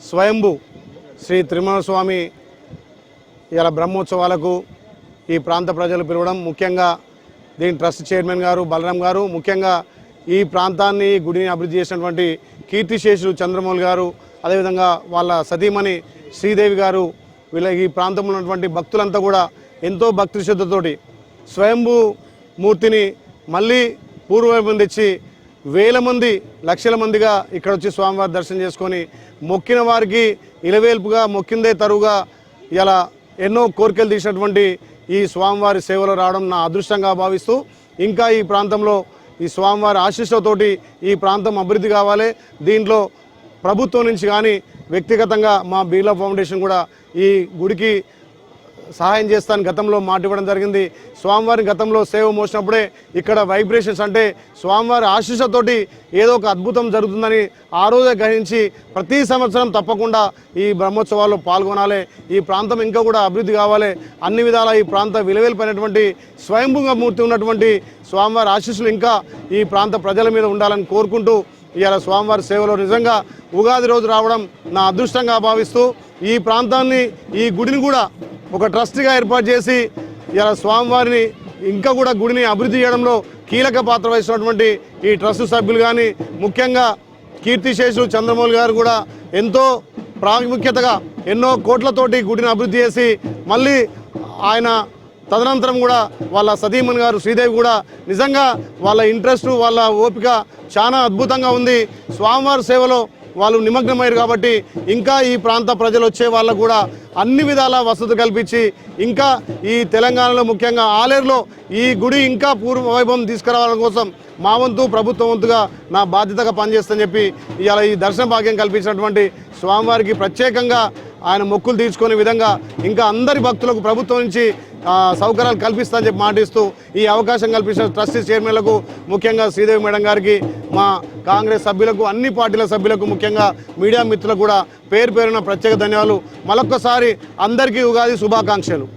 స్వయంభూ శ్రీ తిరుమల స్వామి ఇలా బ్రహ్మోత్సవాలకు ఈ ప్రాంత ప్రజలు పిలవడం, ముఖ్యంగా దీని ట్రస్ట్ చైర్మన్ గారు బలరాం గారు, ముఖ్యంగా ఈ ప్రాంతాన్ని గుడిని అభివృద్ధి చేసినటువంటి కీర్తిశేషులు చంద్రమౌళి గారు, అదేవిధంగా వాళ్ళ సతీమణి శ్రీదేవి గారు, వీళ్ళ ఈ ప్రాంతంలో ఉన్నటువంటి భక్తులంతా కూడా ఎంతో భక్తి శ్రద్ధతోటి స్వయంభూ మూర్తిని మళ్ళీ పూర్వవైభవం తెచ్చి వేల మంది లక్షల మందిగా ఇక్కడ వచ్చి స్వామివారి దర్శనం చేసుకొని మొక్కిన వారికి ఇలవేల్పుగా మొక్కిందే తరువుగా ఇలా ఎన్నో కోరికలు తీసినటువంటి ఈ స్వామివారి సేవలో రావడం నా అదృష్టంగా భావిస్తూ, ఇంకా ఈ ప్రాంతంలో ఈ స్వామివారి ఆశీస్సులతోటి ఈ ప్రాంతం అభివృద్ధి కావాలి. దీంట్లో ప్రభుత్వం నుంచి కానీ వ్యక్తిగతంగా మా బిర్లా ఫౌండేషన్ కూడా ఈ గుడికి సహాయం చేస్తాను గతంలో మాట ఇవ్వడం జరిగింది. స్వామివారిని గతంలో సేవ మోసినప్పుడే ఇక్కడ వైబ్రేషన్స్ అంటే స్వామివారి ఆశీస్సుతోటి ఏదో ఒక అద్భుతం జరుగుతుందని ఆ రోజే గ్రహించి ప్రతి సంవత్సరం తప్పకుండా ఈ బ్రహ్మోత్సవాల్లో పాల్గొనాలి. ఈ ప్రాంతం ఇంకా కూడా అభివృద్ధి కావాలి. అన్ని విధాల ఈ ప్రాంత విలువైనటువంటి స్వయంభూగా మూర్తి ఉన్నటువంటి స్వామివారి ఆశీస్సులు ఇంకా ఈ ప్రాంత ప్రజల మీద ఉండాలని కోరుకుంటూ ఇవాళ స్వామివారి సేవలో నిజంగా ఉగాది రోజు రావడం నా అదృష్టంగా భావిస్తూ ఈ ప్రాంతాన్ని ఈ గుడిని కూడా ఒక ట్రస్ట్గా ఏర్పాటు చేసి ఇలా స్వామివారిని ఇంకా కూడా గుడిని అభివృద్ధి చేయడంలో కీలక పాత్ర వహిస్తున్నటువంటి ఈ ట్రస్ట్ సభ్యులు కానీ, ముఖ్యంగా కీర్తిశేషులు చంద్రమౌళి గారు కూడా ఎంతో ప్రాముఖ్యతగా ఎన్నో కోట్లతోటి గుడిని అభివృద్ధి చేసి మళ్ళీ ఆయన తదనంతరం కూడా వాళ్ళ సతీమణి గారు శ్రీదేవి కూడా నిజంగా వాళ్ళ ఇంట్రెస్ట్ వాళ్ళ ఓపిక చాలా అద్భుతంగా ఉంది. స్వామివారి సేవలో వాళ్ళు నిమగ్నమయ్యారు కాబట్టి ఇంకా ఈ ప్రాంత ప్రజలు వచ్చే వాళ్ళకు కూడా అన్ని విధాల వసతి కల్పించి ఇంకా ఈ తెలంగాణలో ముఖ్యంగా ఆలేరులో ఈ గుడి ఇంకా పూర్వ వైభవం తీసుకురావడం కోసం మా వంతు ప్రభుత్వం వంతుగా నా బాధ్యతగా పనిచేస్తని చెప్పి ఇవాళ ఈ దర్శన భాగ్యం కల్పించినటువంటి స్వామివారికి ప్రత్యేకంగా ఆయన మొక్కులు తీర్చుకునే విధంగా ఇంకా అందరి భక్తులకు ప్రభుత్వం నుంచి సౌకర్యాలు కల్పిస్తానని చెప్పి మాటిస్తూ ఈ అవకాశం కల్పించిన ట్రస్టీ చైర్మన్లకు, ముఖ్యంగా శ్రీదేవి మేడం గారికి, మా కాంగ్రెస్ సభ్యులకు, అన్ని పార్టీల సభ్యులకు, ముఖ్యంగా మీడియా మిత్రులకు కూడా పేరు పేరున ప్రత్యేక ధన్యవాదాలు. మరొక్కసారి అందరికీ ఉగాది శుభాకాంక్షలు.